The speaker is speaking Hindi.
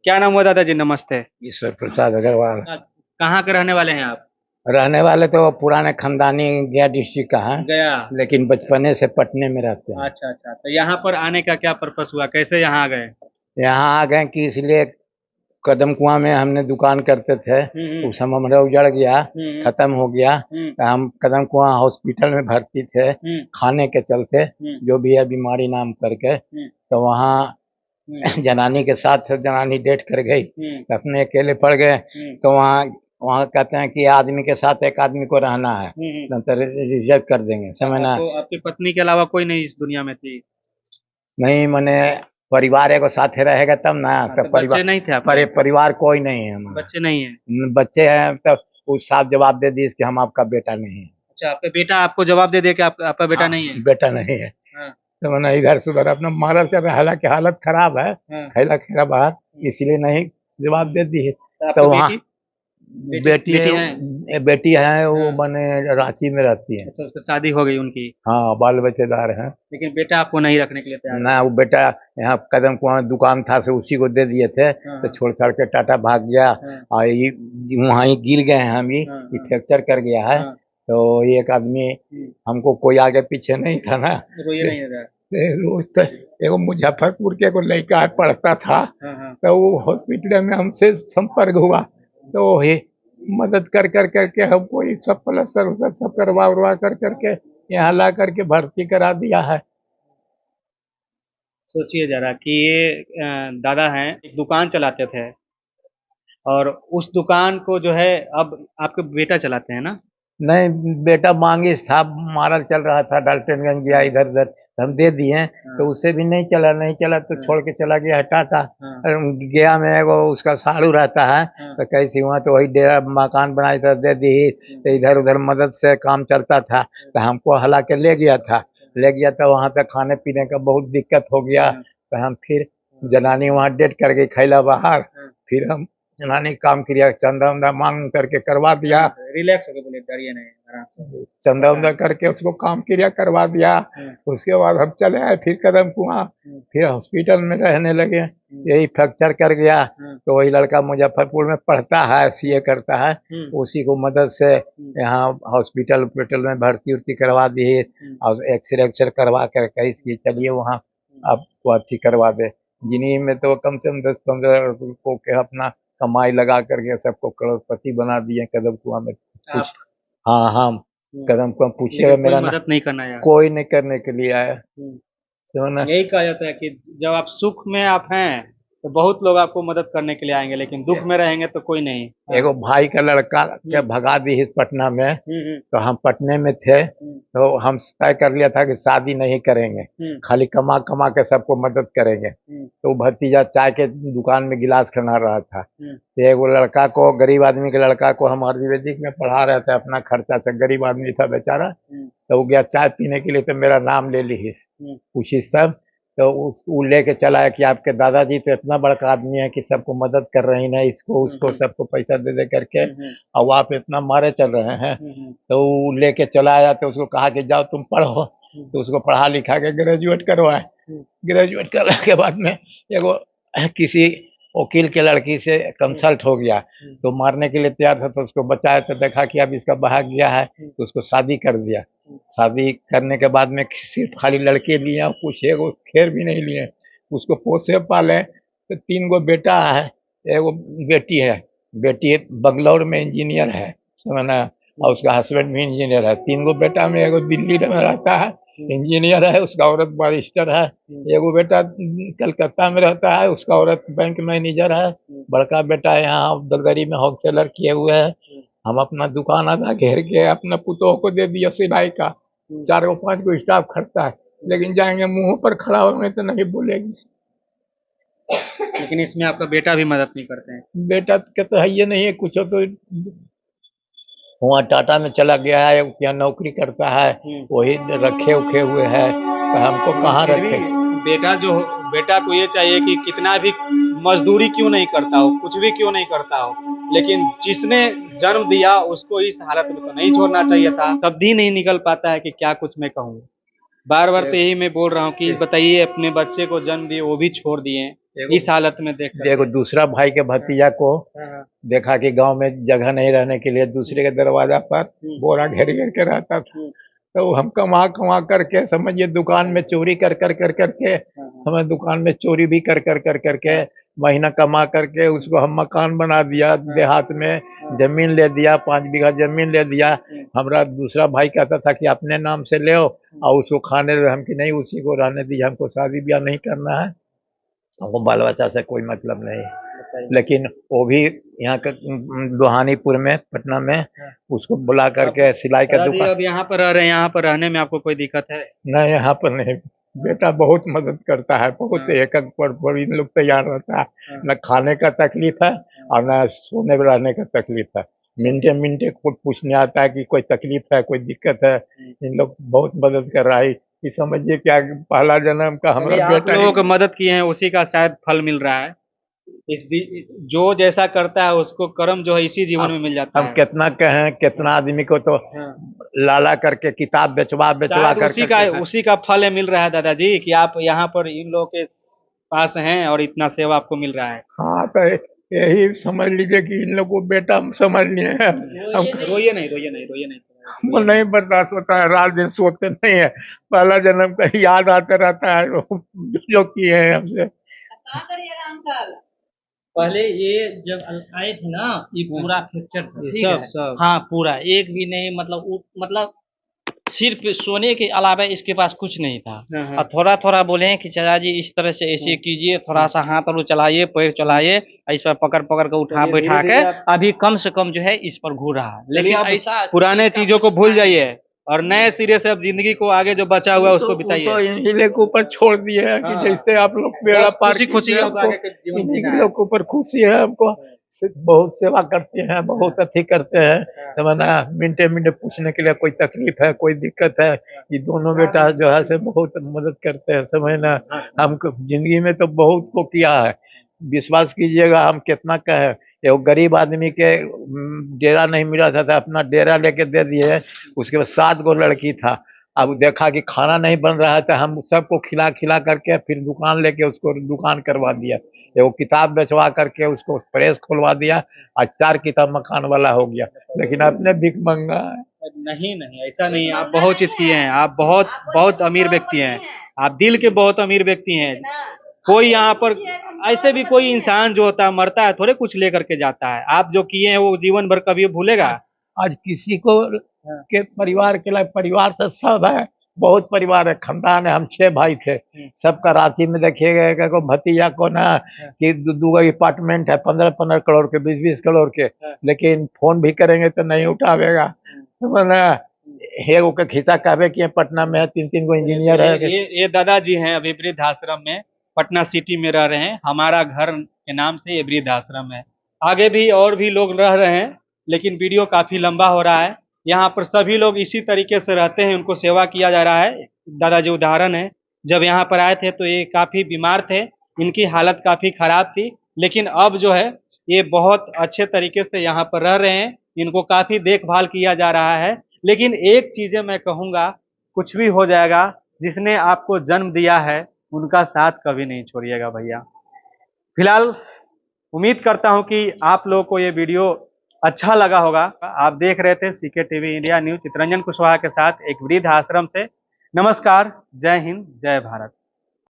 क्या नाम हुआ दादाजी? नमस्ते। ईश्वर प्रसाद अग्रवाल। कहाँ के रहने वाले हैं आप? रहने वाले तो पुराने खानदानी गया डिस्ट्रिक्ट का है, गया। लेकिन बचपने से पटने में रहते हैं। अच्छा अच्छा, तो यहाँ पर आने का क्या पर्पस हुआ, कैसे यहाँ आ गए? यहाँ आ गए कि इसलिए कदम कुआं में हमने दुकान करते थे। हम्म। उस समय हमारा उजड़ गया, हम्म। खत्म हो गया। हम्म। तो हम कदम कुआं हॉस्पिटल में भर्ती थे हम्म। खाने के चलते, हम्म। जो भी है बीमारी नाम करके। हम्म। तो वहाँ हम्म। जनानी के साथ जनानी डेट कर गई, हम्म। तो अपने अकेले पड़ गए। हम्म। तो वहाँ वहाँ कहते हैं कि आदमी के साथ एक आदमी को रहना है, नहीं तो रिजेक्ट कर देंगे, समझना। आपको आपकी पत्नी के अलावा कोई नहीं इस दुनिया में थी? नहीं मने परिवार एगो साथे रहेगा तब ना। हाँ, तो तो बच्चे परिवार नहीं थे आपके? परिवार कोई नहीं है हमारा। बच्चे नहीं है? बच्चे हैं तो उस साफ जवाब दे दी कि हम आपका बेटा नहीं है। अच्छा, आपका बेटा आपको जवाब दे दे कि आपका बेटा हाँ, नहीं है? बेटा नहीं है। हाँ। तो मैंने इधर से उधर अपना मारल चल रहा है, हालांकि हालत खराब है, हाँ। खैला खेरा बाहर, इसलिए नहीं जवाब दे दी है। तो आपकी तो वहाँ बेटी? बेटी बेटी है? बेटी है, वो हाँ। मैंने रांची में रहती है। अच्छा, उसकी शादी हो गई उनकी? हाँ, बाल बच्चेदार है। लेकिन बेटा आपको नहीं रखने के लिए तैयार ना है? वो बेटा यहाँ कदम कुआं दुकान था से उसी को दे दिए थे, तो हाँ। छोड़ छाड़ के टाटा भाग गया। हाँ। और ये वहाँ ही गिर गए हैं हम ही, हाँ। ये हाँ। फ्रैक्चर कर गया है। हाँ। तो एक आदमी, हम्म। हमको कोई आगे पीछे नहीं था ना। तो ये नहीं है? रोज तो एगो मुजफ्फरपुर के एगो लड़का पढ़ता था, हाँ हाँ। तो वो हॉस्पिटल में हमसे संपर्क हुआ, तो वही मदद कर कर करके हमको ये सब प्लस्तर उलस्तर सब करवा उरवा कर करके यहाँ ला करके भर्ती करा दिया है। सोचिए जरा कि ये दादा हैं, एक दुकान चलाते थे और उस दुकान को जो है अब आपके बेटा चलाते हैं ना? नहीं, बेटा मांगिस था, मारल चल रहा था, डाल्टनगंज गया इधर उधर, तो हम दे दिए। हाँ। तो उससे भी नहीं चला, नहीं चला तो हाँ। छोड़ के चला गया है टाटा। हाँ। गया में एगो उसका साड़ू रहता है, हाँ। तो कैसी हुआ तो वही डेरा मकान बनाई था, दे दी। तो इधर उधर मदद से काम चलता था, तो हमको हला के ले गया था। ले गया तो वहाँ तक खाने पीने का बहुत दिक्कत हो गया, तो हम फिर जनानी वहाँ डेट कर गई खैला बाहर। फिर हम जनानी काम क्रिया चंदा उंदा मांग करके करवा दिया, रिलैक्स होके बोले, डरिए नहीं, आराम से। चंदा उंदा करके उसको काम क्रिया करवा दिया। उसके बाद हम चले आए फिर कदम कुआं, फिर हॉस्पिटल में रहने लगे। यही फ्रैक्चर कर गया, तो वही लड़का मुजफ्फरपुर में पढ़ता है, सीए करता है, उसी को मदद से यहाँ हॉस्पिटल में भर्ती उर्ती करवा दी। और एक्सरे एक्सरे करवा करके इसकी चलिए वहाँ आपको अच्छी करवा दे। जिन्हीं में तो कम से कम 10-15 को के अपना कमाई लगा करके सबको करोड़पति बना दिए कदम कुआं में कुछ। हाँ हाँ, कदम कुआं पूछिएगा कोई मेरा ना, मदद नहीं करना यार। कोई नहीं करने के लिए आया। सुनो, यही कहा जाता है कि जब आप सुख में आप हैं तो बहुत लोग आपको मदद करने के लिए आएंगे, लेकिन दुख में रहेंगे तो कोई नहीं। एगो भाई का लड़का के भगा दी इस पटना में, तो हम पटने में थे, तो हम तय कर लिया था कि शादी नहीं करेंगे, खाली कमा कमा के सबको मदद करेंगे। तो भतीजा चाय के दुकान में गिलास खिला रहा था, तो एगो लड़का को, गरीब आदमी के लड़का को हम आयुर्वेदिक में पढ़ा रहे थे अपना खर्चा से, गरीब आदमी था बेचारा। तो वो गया चाय पीने के लिए, तो मेरा नाम ले ली पूछी सब। तो वो लेके चला है कि आपके दादाजी तो इतना बड़का आदमी है कि सबको मदद कर रहे हैं, इसको उसको सबको पैसा दे दे करके, और आप इतना मारे चल रहे हैं। तो वो लेके चला आया, तो उसको कहा कि जाओ तुम पढ़ो। तो उसको पढ़ा लिखा के ग्रेजुएट करवाए। ग्रेजुएट करने के बाद में एगो किसी वकील के लड़की से कंसल्ट हो गया, तो मारने के लिए तैयार था, तो उसको बचाया, तो देखा कि अब इसका बहा गया है, तो उसको शादी कर दिया। शादी करने के बाद में सिर्फ खाली लड़के लिए, कुछ एगो खेर भी नहीं लिए, उसको पोसे पाले। तो 3 गो बेटा है, एगो बेटी है। बेटी बंगलौर में इंजीनियर है, समझना, और उसका हस्बैंड भी इंजीनियर है। 3 गो बेटा में एगो दिल्ली में रहता है, इंजीनियर है, उसका औरत बैरिस्टर है। एगो बेटा कलकत्ता में रहता है, उसका औरत बैंक मैनेजर है। बड़का बेटा यहाँ दलदरी में होलसेलर किए हुए है। हम अपना दुकान आधा घेर के अपना पुतोह को दे दिया सिलाई का, 4-5 गो स्टाफ खड़ता है, लेकिन जाएंगे मुंह पर खड़ा होंगे तो नहीं बोलेगी। लेकिन इसमें आपका बेटा भी मदद नहीं करते हैं? बेटा के तो है ये नहीं है कुछ, तो वहाँ टाटा में चला गया है, क्या नौकरी करता है, वही रखे उखे हुए है, तो हमको कहाँ रखे। बेटा को ये चाहिए कि कितना भी मजदूरी क्यों नहीं करता हो, कुछ भी क्यों नहीं करता हो, लेकिन जिसने जन्म दिया उसको इस हालत में तो नहीं छोड़ना चाहिए था। शब्द ही नहीं निकल पाता है कि क्या कुछ मैं कहूँ। बार बार तो यही मैं बोल रहा हूँ कि बताइए, अपने बच्चे को जन्म दिए वो भी छोड़ दिए, इस हालत में देख देखो दूसरा भाई के भतीजा को देखा कि गांव में जगह नहीं रहने के लिए दूसरे के दरवाजा पर बोरा घेर घेर के रहता था। तो हम कमा कमा करके समझिए दुकान में चोरी कर करके हमें दुकान में चोरी भी कर करके महीना कमा करके उसको हम मकान बना दिया देहात में, जमीन ले दिया, 5 बीघा जमीन ले दिया। हमारा दूसरा भाई कहता था कि अपने नाम से ले और उसको खाने दो, हम कि नहीं उसी को रहने दीजिए, हमको शादी ब्याह नहीं करना है, हमको बाल बच्चा से कोई मतलब नहीं। लेकिन वो भी यहाँ का लोहानीपुर में पटना में उसको बुला करके सिलाई का दुकान। अब यहाँ पर रह रहे हैं, यहाँ पर रहने में आपको कोई दिक्कत है? नहीं यहाँ पर नहीं, बेटा बहुत मदद करता है, बहुत एक पर इन लोग तैयार रहता है। न खाने का तकलीफ है और न सोने रहने का तकलीफ है। मिनटे मिनटे को पूछने आता है कि कोई तकलीफ है, कोई दिक्कत है। इन लोग बहुत मदद कर रहा है कि समझिए क्या पहला जन्म का हमारा बेटा। लोगों को मदद किए हैं उसी का शायद फल मिल रहा है। जो जैसा करता है उसको कर्म जो है इसी जीवन में मिल जाता है। हम कितना कहें, कितना आदमी को तो लाला करके किताब बेचवा कर उसी का फल मिल रहा है दादाजी कि आप यहाँ पर इन लोगों के पास हैं और इतना सेवा आपको मिल रहा है। हाँ तो यही समझ लीजिए कि इन लोगों को बेटा समझ लिए हैं। रोइए नहीं हमको नहीं बर्दाश्त होता है, रात दिन सोते नहीं है, पहला जन्म का याद आता रहता है जो किए हैं हमसे। पहले ये जब आए थे ना ये पूरा फ्रैक्चर था, ठीक है? सब हाँ पूरा, एक भी नहीं, मतलब सिर्फ सोने के अलावा इसके पास कुछ नहीं था। और थोड़ा थोड़ा बोले कि चाचा जी इस तरह से ऐसे कीजिए, थोड़ा सा हाथ और चलाइए, पैर चलाइए, इस पर पकड़ पकड़ कर उठा बैठा के अभी कम से कम जो है इस पर घूर रहा है। लेकिन ऐसा पुराने चीजों को भूल जाइए और नए सिरे से अब जिंदगी को आगे जो बचा हुआ है उसको बिताइए। तो इन्हीं के ऊपर छोड़ दिए है कि जैसे आप लोग बेड़ा पार खुशी लोग के ऊपर खुशी है। हमको बहुत सेवा करते हैं, बहुत अच्छी करते हैं, तो मैंने मिनटे मिनटे पूछने के लिए कोई तकलीफ है, कोई दिक्कत है, ये दोनों बेटा जो है से बहुत मदद करते हैं। समझना हमको जिंदगी में तो बहुत को किया है, विश्वास कीजिएगा हम कितना कहे। वो गरीब आदमी के डेरा नहीं मिला था, अपना डेरा लेके दे दिए। उसके बाद 7 गो लड़की था, अब देखा कि खाना नहीं बन रहा है तो हम सबको खिला खिला करके फिर दुकान लेके उसको दुकान करवा दिया। वो किताब बेचवा करके उसको प्रेस खोलवा दिया, आज 4 किताब मकान वाला हो गया। लेकिन अपने भिख मंगा है। नहीं ऐसा नहीं, आप बहुत चीज किए हैं, आप बहुत अमीर व्यक्ति हैं, आप दिल के बहुत अमीर व्यक्ति हैं। कोई यहाँ पर ऐसे भी कोई इंसान जो होता है मरता है थोड़े कुछ लेकर के जाता है। आप जो किए हैं वो जीवन भर कभी भूलेगा? आज किसी को के परिवार के लिए परिवार से सब है, बहुत परिवार है, खानदान है। हम 6 भाई थे, सबका रांची में देखिएगा को भतीजा को ना कि 2 अपार्टमेंट है, 15-15 करोड़ के, 20-20 करोड़ के, लेकिन फोन भी करेंगे तो नहीं उठावेगा। तो खिस्सा कहवे कि पटना में 3-3 गो इंजीनियर है। ये दादाजी हैं, अभी वृद्ध आश्रम में पटना सिटी में रह रहे हैं। हमारा घर के नाम से ये वृद्ध आश्रम है। आगे भी और भी लोग रह रहे हैं, लेकिन वीडियो काफी लंबा हो रहा है। यहाँ पर सभी लोग इसी तरीके से रहते हैं, उनको सेवा किया जा रहा है। दादाजी उदाहरण है, जब यहाँ पर आए थे तो ये काफी बीमार थे, इनकी हालत काफी खराब थी, लेकिन अब जो है ये बहुत अच्छे तरीके से यहाँ पर रह रहे हैं। इनको काफी देखभाल किया जा रहा है। लेकिन एक चीजें मैं कहूँगा, कुछ भी हो जाएगा, जिसने आपको जन्म दिया है उनका साथ कभी नहीं छोड़िएगा भैया। फिलहाल उम्मीद करता हूं कि आप लोगों को ये वीडियो अच्छा लगा होगा। आप देख रहे थे CK TV India news, Chittaranjan Kushwaha के साथ एक वृद्ध आश्रम से। नमस्कार, जय हिंद, जय भारत।